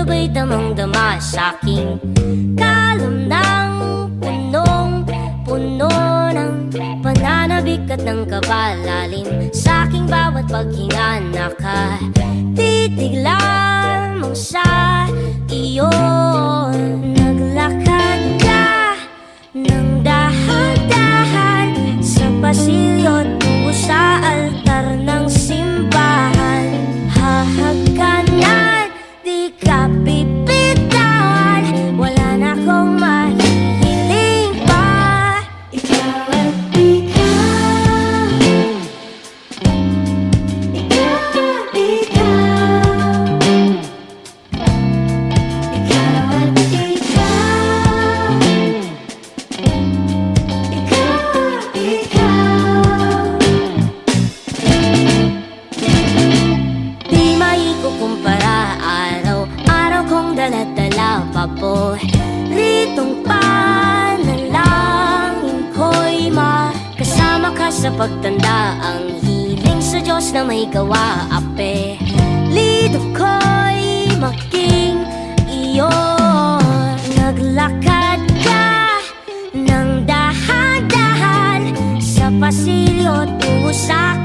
sabay damang-dama sa'king kalam ng punong-puno ng pananabik at ng kabalalim. Sa'king bawat paghinga nakatitig lamang sa iyo. Naglakad ka ng dahan-dahan sa pasilyo tungo sa altar ng simbahan. Hahagkanan, di ka pipitawan, wala na akong mahihiling pa. Ikaw at ikaw, ikaw at ikaw, ikaw at ikaw, ikaw at ikaw. Di maikukumpara, araw-araw kong dala-dala paboritong panalangin ko'y makasama ka sa pagtanda. Ang hiling sa Diyos na may gawa, apelido ko'y maging iyo. Naglakad ka ng dahan-dahan sa pasilyo tungo sa